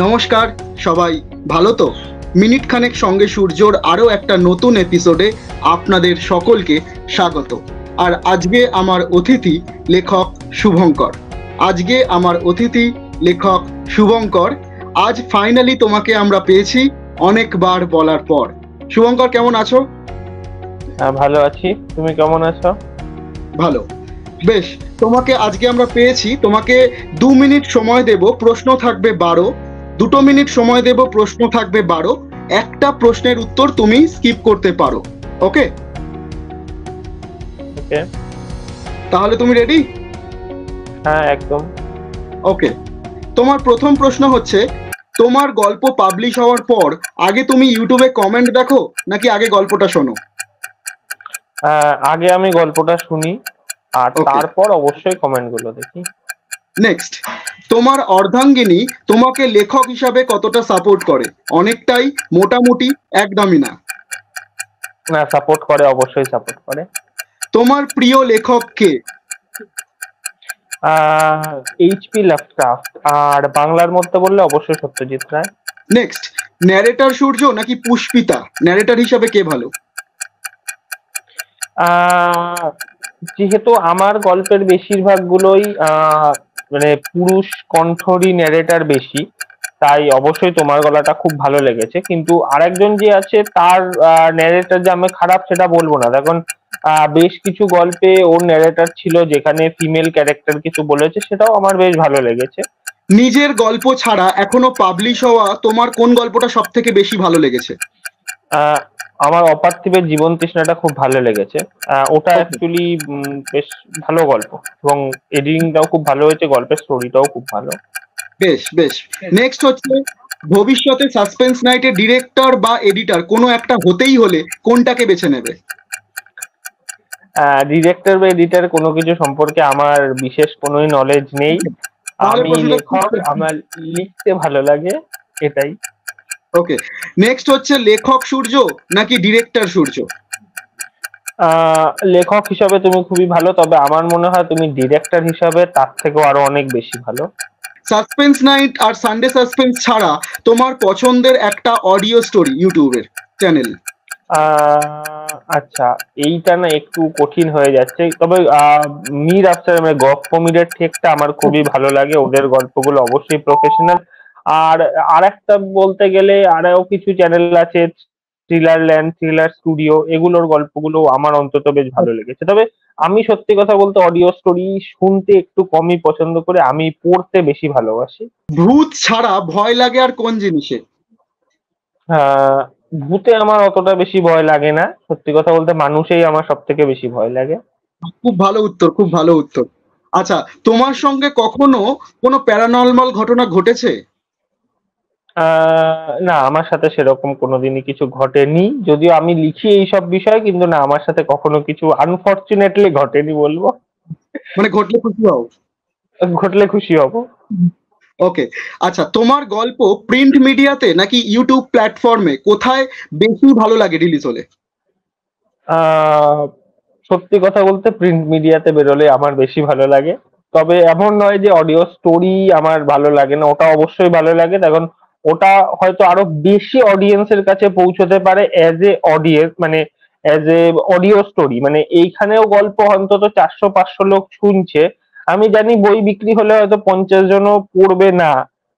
নমস্কার সবাই, ভালো তো? মিনিট খানেক সঙ্গে সূর্যর আরও একটা নতুন এপিসোডে আপনাদের সকলকে স্বাগত। আর আজকে আমার অতিথি লেখক শুভঙ্কর। আজ ফাইনালি তোমাকে আমরা পেয়েছি অনেকবার বলার পর। শুভঙ্কর, কেমন আছো? ভালো আছি, তুমি কেমন আছো? ভালো, বেশ। তোমাকে আজকে আমরা পেয়েছি। তোমাকে 2 মিনিট সময় দেব, প্রশ্ন থাকবে 12। 2 মিনিট সময় দেব, প্রশ্ন থাকবে 12। একটা প্রশ্নের উত্তর তুমি স্কিপ করতে পারো। ওকে? ওকে, তাহলে তুমি রেডি? হ্যাঁ একদম। ওকে, তোমার প্রথম প্রশ্ন হচ্ছে, তোমার গল্প পাবলিশ হওয়ার পর আগে তুমি ইউটিউবে কমেন্ট দেখো নাকি আগে গল্পটা শোনো? আগে আমি গল্পটা শুনি আর Okay. তারপর অবশ্যই কমেন্ট গুলো দেখি। নেক্সট, তোমার অর্ধাঙ্গিনী তোমাকে লেখক হিসাবে কতটা সাপোর্ট করে? অনেকটাই, মোটামুটি, একদমই না? না, সাপোর্ট করে, অবশ্যই সাপোর্ট করে। তোমার প্রিয় লেখক কে? এইচপি লাভক্রাফট, আর বাংলার মধ্যে বললে অবশ্যই সত্যজিৎ রায়। নেক্সট, ন্যারেটর সূর্য নাকি পুষ্পিতা? ন্যারেটর হিসাবে কে ভালো? যেহেতু আমার গল্পের বেশিরভাগ গুলোই মানে পুরুষ কণ্ঠরই ন্যারেটার বেশি, তাই অবশ্যই তোমার গলাটা খুব ভালো লেগেছে। কিন্তু আরেকজন যে আছে তার ন্যারেটার যে আমি খারাপ সেটা বলবো না, দেখুন বেশ কিছু গল্পে ওর ন্যারেটার ছিল যেখানে ফিমেল ক্যারেক্টার কিছু বলেছে, সেটাও আমার বেশ ভালো লেগেছে। নিজের গল্প ছাড়া এখনো পাবলিশ হওয়া তোমার কোন গল্পটা সব থেকে বেশি ভালো লেগেছে? আমার অপার্থিবের জীবন তৃষ্ণাটা খুব ভালো লেগেছে। ওটা অ্যাকচুয়ালি বেশ ভালো গল্প, এবং এডিটিংটাও খুব ভালো হয়েছে, গল্পের স্টোরিটাও খুব ভালো। বেশ বেশ। নেক্সট হচ্ছে, ভবিষ্যতে সাসপেন্স নাইটের ডিরেক্টর বা এডিটর কোনো একটা হতেই হলে কোনটাকে বেছে নেবে? ডিরেক্টর বা এডিটর কোনো কিছু সম্পর্কে আমার বিশেষ কোনো নলেজ নেই। আমি লেখক, আমার লিখতে ভালো লাগে, এটাই। ওকে, নেক্সট হচ্ছে, লেখক সূর্য নাকি ডিরেক্টর সূর্য? লেখক হিসাবে তুমি খুবই ভালো, তবে আমার মনে হয় তুমি ডিরেক্টর হিসাবে তার থেকেও আরো অনেক বেশি ভালো। সাসপেন্স নাইট আর সানডে সাসপেন্স ছাড়া তোমার পছন্দের একটা অডিও স্টোরি ইউটিউবের চ্যানেল? আচ্ছা, এইটা না একটু কঠিন হয়ে যাচ্ছে, তবে মীর আফসার মানে গপ্প মীরের ঠেকটা আমার খুবই ভালো লাগে, ওদের গল্পগুলো অবশ্যই প্রফেশনাল। আর আরেকটা বলতে গেলে আরও কিছু চ্যানেল আছে, থ্রিলার ল্যান্ড, থ্রিলার স্টুডিও, এগুলোর গল্পগুলো আমার অন্তত বেশ ভালো লেগেছে। তবে আমি সত্যি কথা বলতে অডিও স্টোরি শুনতে একটু কমই পছন্দ করে, আমি পড়তে বেশি ভালোবাসি। ভূত ছাড়া ভয় লাগে আর কোন জিনিসে? ভূতে আমার অতটা বেশি ভয় লাগে না, সত্যি কথা বলতে মানুষেই আমার সব থেকে বেশি ভয় লাগে। খুব ভালো উত্তর, খুব ভালো উত্তর। আচ্ছা, তোমার সঙ্গে কখনো কোনো প্যারানর্মাল ঘটনা ঘটেছে? না, আমার সাথে সেরকম কোনোদিনই কিছু ঘটেনি, যদিও আমি লিখি এইসব বিষয়, কিন্তু না, আমার সাথে কখনো কিছু আনফরচুনেটলি ঘটেনি বলবো। মানে ঘটলে খুশি হও? ঘটলে খুশি হব। ওকে, আচ্ছা, তোমার গল্প প্রিন্ট মিডিয়াতে নাকি ইউটিউব প্ল্যাটফর্মে কোথায় বেশি ভালো লাগে রিলিজ হলে? সত্যি কথা বলতে প্রিন্ট মিডিয়াতে বেরোলে আমার বেশি ভালো লাগে, তবে এমন নয় যে অডিও স্টোরি আমার ভালো লাগে না, ওটা অবশ্যই ভালো লাগে। দেখুন, ওটা হয়তো আরো বেশি অডিয়েন্সের কাছে পৌঁছতে পারে অ্যাজ এ অডিয়েন্স, মানে অ্যাজ এ অডিও স্টোরি, মানে এইখানেও গল্প অন্তত 400-500 লোক শুনছে। আমি জানি বই বিক্রি হলে হয়তো 50 জনও পড়বে না,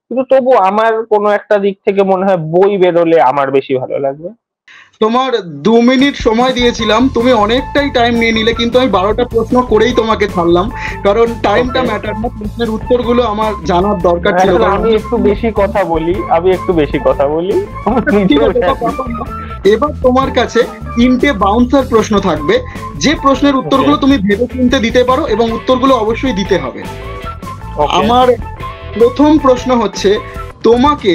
কিন্তু তবু আমার কোনো একটা দিক থেকে মনে হয় বই বেরোলে আমার বেশি ভালো লাগবে। তোমার 2 মিনিট সময় দিয়েছিলাম, তুমি অনেকটাই টাইম নিয়ে নিলে, কিন্তু আমি 12টা প্রশ্ন করেই তোমাকে ছাড়লাম, কারণ টাইমটা ম্যাটার না, প্রশ্নের উত্তরগুলো আমার জানার দরকার ছিল। আমি একটু বেশি কথা বলি, এবার তোমার কাছে 3টে বাউন্সার প্রশ্ন থাকবে, যে প্রশ্নের উত্তরগুলো তুমি ভেবে চিন্তে দিতে পারো, এবং উত্তরগুলো অবশ্যই দিতে হবে। আমার প্রথম প্রশ্ন হচ্ছে, তোমাকে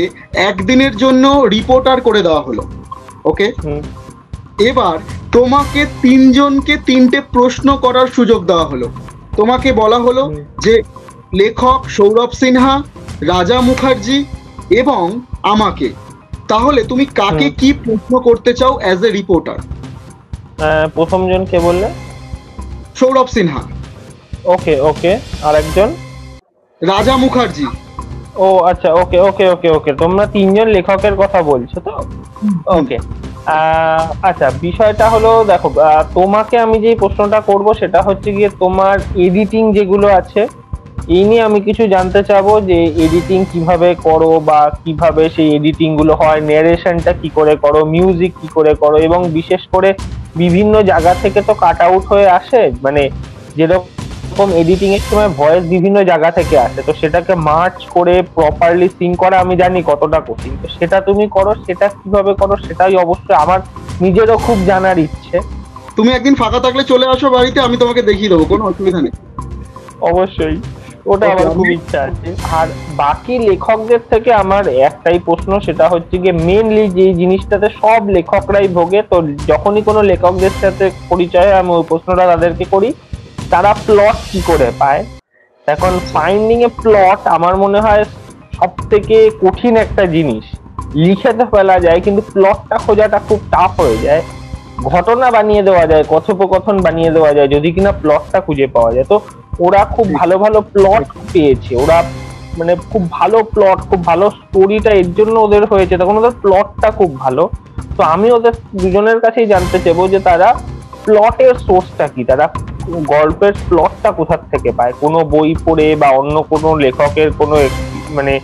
একদিনের জন্য রিপোর্টার করে দেওয়া হলো, ওকে? এবার তোমাকে 3 জনকে 3টে প্রশ্ন করার সুযোগ দেওয়া হলো। তোমাকে বলা হলো যে লেখক সৌরভ সিনহা, রাজা মুখার্জি এবং আমাকে, তাহলে তুমি কাকে কি প্রশ্ন করতে চাও অ্যাজ এ রিপোর্টার? প্রথম জন কে বললে? সৌরভ সিনহা। ওকে ওকে, আর একজন? রাজা মুখার্জি। ও আচ্ছা, ওকে ওকে ওকে ওকে, তোমরা তিনজন লেখকের কথা বলছো তো? ওকে। আচ্ছা, বিষয়টা হলো দেখো, তোমাকে আমি যে প্রশ্নটা করব সেটা হচ্ছে গিয়ে তোমার এডিটিং যেগুলো আছে এই নিয়ে আমি কিছু জানতে চাবো, যে এডিটিং কিভাবে করো বা কিভাবে সেই এডিটিং গুলো হয়, নেরেশনটা কি করে করো, মিউজিক কি করে করো, এবং বিশেষ করে বিভিন্ন জায়গা থেকে তো কাট আউট হয়ে আসে, মানে যেরকম এডিটিং এর সময় ভয়েস বিভিন্ন জায়গা থেকে আসে, তো সেটাকে মার্চ করে প্রপারলি সিং করা আমি জানি কতটা কঠিন, তো সেটা তুমি করো, সেটা কিভাবে করো সেটাই অবশ্যই আমার নিজেরও খুব জানার ইচ্ছে। তুমি একদিন ফাঁকা থাকলে চলে আসো বাড়িতে, আমি তোমাকে দেখিয়ে দেবো, কোনো অসুবিধা নেই। অবশ্যই, ওটা আমার খুব ইচ্ছা আছে। আর বাকি লেখকদের থেকে আমার একটাই প্রশ্ন, সেটা হচ্ছে গিয়ে মেনলি যে জিনিসটাতে সব লেখকরাই ভোগে, তো যখনই কোনো লেখকদের সাথে পরিচয় হয় আমি ওই প্রশ্নটা তাদেরকে করি, তারা প্লট কি করে পায়। এখন ফাইন্ডিং এ প্লট আমার মনে হয় সব থেকে কঠিন একটা জিনিস। লিখে তো ফেলা যায়, কিন্তু প্লটটা খোঁজাটা খুব টাফ হয়ে যায়। ঘটনা বানিয়ে দেওয়া যায়, কথোপকথন বানিয়ে দেওয়া যায়, যদি কিনা প্লটটা খুঁজে পাওয়া যায়। তো ওরা খুব ভালো ভালো প্লট পেয়েছে, ওরা মানে খুব ভালো প্লট, খুব ভালো স্টোরিটা এর জন্য ওদের হয়েছে, তখন ওদের প্লটটা খুব ভালো। তো আমি ওদের দুজনের কাছেই জানতে চাইবো যে তারা প্লটের সোর্সটা কি, তারা গল্পের প্লটটা কোথা থেকে পায়, কোনো বই পড়ে বা অন্য কোনো লেখকের কোনো মানে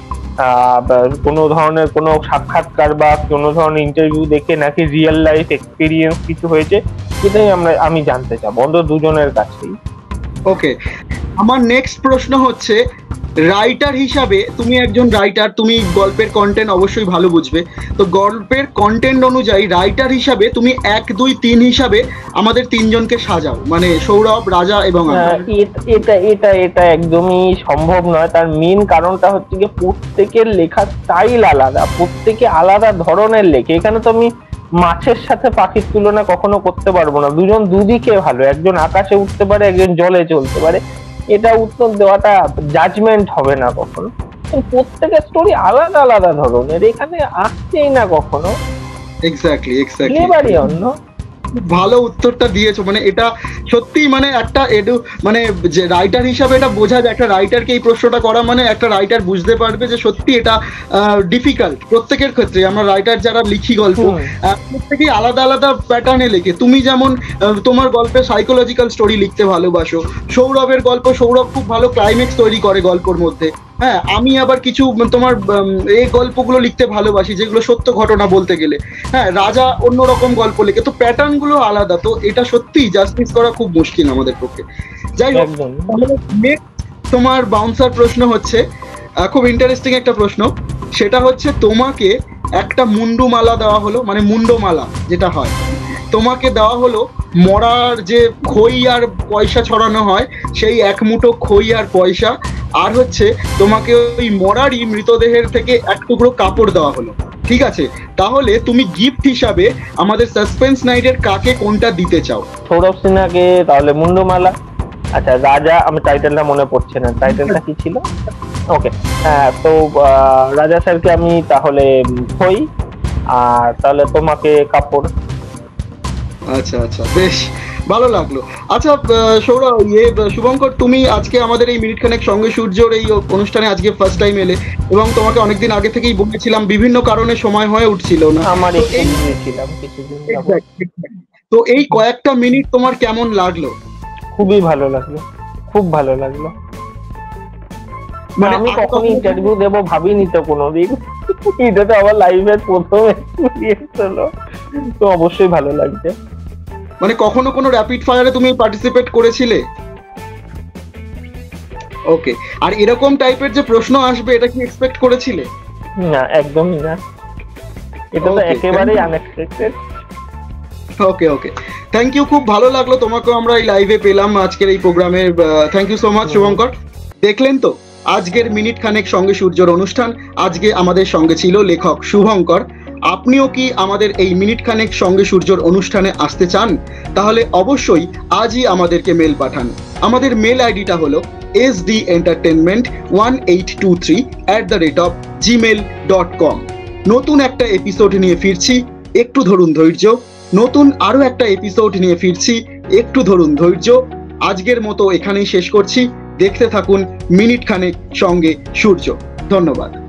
কোনো ধরনের কোনো সাক্ষাৎকার বা কোনো ধরনের ইন্টারভিউ দেখে, নাকি রিয়েল লাইফ এক্সপিরিয়েন্স কিছু হয়েছে, সেটাই আমি জানতে চাবো অন্তত দুজনের কাছেই। ওকে, আমার নেক্সট প্রশ্ন হচ্ছে, রাইটার হিসাবে তুমি একজন রাইটার, তুমি গল্পের কন্টেন্ট অবশ্যই ভালো বুঝবে, তো গল্পের কন্টেন্ট অনুযায়ী রাইটার হিসাবে তুমি 1 2 3 হিসাবে আমাদের তিনজনকে সাজাও, মানে সৌরভ, রাজা এবং এটা এটা এটা একদমই সম্ভব নয়। তার মেন কারণটা হচ্ছে গিয়ে প্রত্যেকের লেখার স্টাইল আলাদা, প্রত্যেকে আলাদা ধরনের লেখে। এখানে তো আমি মাছের সাথে পাখির তুলনা কখনো করতে পারবো না, দুজন দুদিকে ভালো, একজন আকাশে উঠতে পারে, একজন জলে চলতে পারে, এটা উত্তর দেওয়াটা জাজমেন্ট হবে না কখনো। প্রত্যেকের স্টোরি আলাদা আলাদা ধরনের, এখানে আসছেই না কখনো এক্স্যাক্টলি এবারই অন্য। ভালো উত্তরটা দিয়েছো, মানে এটা সত্যি মানে একটা মানে যে রাইটার হিসাবে এটা বোঝা যায়, একটা রাইটারকে এই প্রশ্নটা করা মানে একটা রাইটার বুঝতে পারবে যে সত্যি এটা ডিফিকাল্ট প্রত্যেকের ক্ষেত্রে। আমরা রাইটার যারা লিখি গল্প, প্রত্যেকেই আলাদা আলাদা প্যাটার্নে লেখে। তুমি যেমন তোমার গল্পে সাইকোলজিক্যাল স্টোরি লিখতে ভালোবাসো, সৌরভের গল্প, সৌরভ খুব ভালো ক্লাইম্যাক্স তৈরি করে গল্পের মধ্যে। হ্যাঁ, আমি আবার কিছু তোমার এই গল্পগুলো লিখতে ভালোবাসি যেগুলো সত্য ঘটনা বলতে গেলে। হ্যাঁ, রাজা অন্যরকম গল্প লেখে, তো প্যাটার্ন গুলো আলাদা, তো এটা সত্যি জাস্টিস করা খুব মুশকিল আমাদের পক্ষে। যাই হোক, তোমার বাউন্সার প্রশ্ন হচ্ছে খুব ইন্টারেস্টিং একটা প্রশ্ন, সেটা হচ্ছে তোমাকে একটা মুন্ডুমালা দেওয়া হলো, মানে মুন্ডমালা যেটা হয়, তোমাকে দেওয়া হলো মরার যে খই আর পয়সা ছড়ানো হয়, সেই 1 মুঠো খই আর পয়সা, আর হচ্ছে তোমাকে ওই মরারই মৃতদেহের থেকে 1 টুকরো কাপড় দেওয়া হলো। ঠিক আছে, তাহলে তুমি গিফট হিসাবে আমাদের সাসপেন্স নাইটের কাকে কোনটা দিতে চাও? সৌরভ সিনহাকে তাহলে মুন্ডমালা। আচ্ছা, রাজা, আমি টাইটেলটা মনে পড়ছে না, টাইটেলটা কি ছিল? ওকে, হ্যাঁ, তো রাজা স্যারকে আমি তাহলে খই, আর তাহলে তোমাকে কাপড়। আচ্ছা আচ্ছা, বেশ ভালো লাগলো। আচ্ছা সৌরভ, শুভঙ্কর, তুমি আজকে আমাদের এই মিনিট খানেক সঙ্গে সূর্যর এই অনুষ্ঠানে আজকে ফার্স্ট টাইম এলে, এবং তোমাকে অনেকদিন আগে থেকেই বলেছিলাম, বিভিন্ন কারণে সময় হয়ে উঠছিল না, আমার তো এই কয়েকটা মিনিট তোমার কেমন লাগলো? খুবই ভালো লাগলো, খুব ভালো লাগলো। মানে আমি কখনো ইন্টারভিউ দেবো ভাবিনি তো কোনোদিন, এটা তো আমার লাইফের প্রথম এক্সপেরিয়েন্স হলো, তো অবশ্যই ভালো লাগছে। মানে কখনো কোনো র্যাপিড ফায়ারে তুমি পার্টিসিপেট করেছিলে? ওকে, আর এরকম টাইপের যে প্রশ্ন আসবে এটা কি এক্সপেক্ট করেছিলে? না, একদমই না, এটা তো একেবারেই unexpected. Okay okay, thank you, খুব ভালো লাগলো তোমাকে আমরা এই লাইভে পেলাম আজকের এই প্রোগ্রামে। Thank you so much Shubhankar. দেখলেন তো আজকের মিনিট খানেক সঙ্গে সূর্যর অনুষ্ঠান, আজকে আমাদের সঙ্গে ছিল লেখক শুভঙ্কর। আপনিও কি আমাদের এই মিনিট খানেক সঙ্গে সূর্যর অনুষ্ঠানে আসতে চান? তাহলে অবশ্যই আজই আমাদেরকে মেল পাঠান। আমাদের মেল আইডিটা হলো sdentertainment1823@gmail.com। নতুন একটা এপিসোড নিয়ে ফিরছি, একটু ধরুন ধৈর্য। নতুন আরো একটা এপিসোড নিয়ে ফিরছি, একটু ধরুন ধৈর্য। আজকের মতো এখানেই শেষ করছি। দেখতে থাকুন মিনিট খানেক সঙ্গে সূর্য। ধন্যবাদ।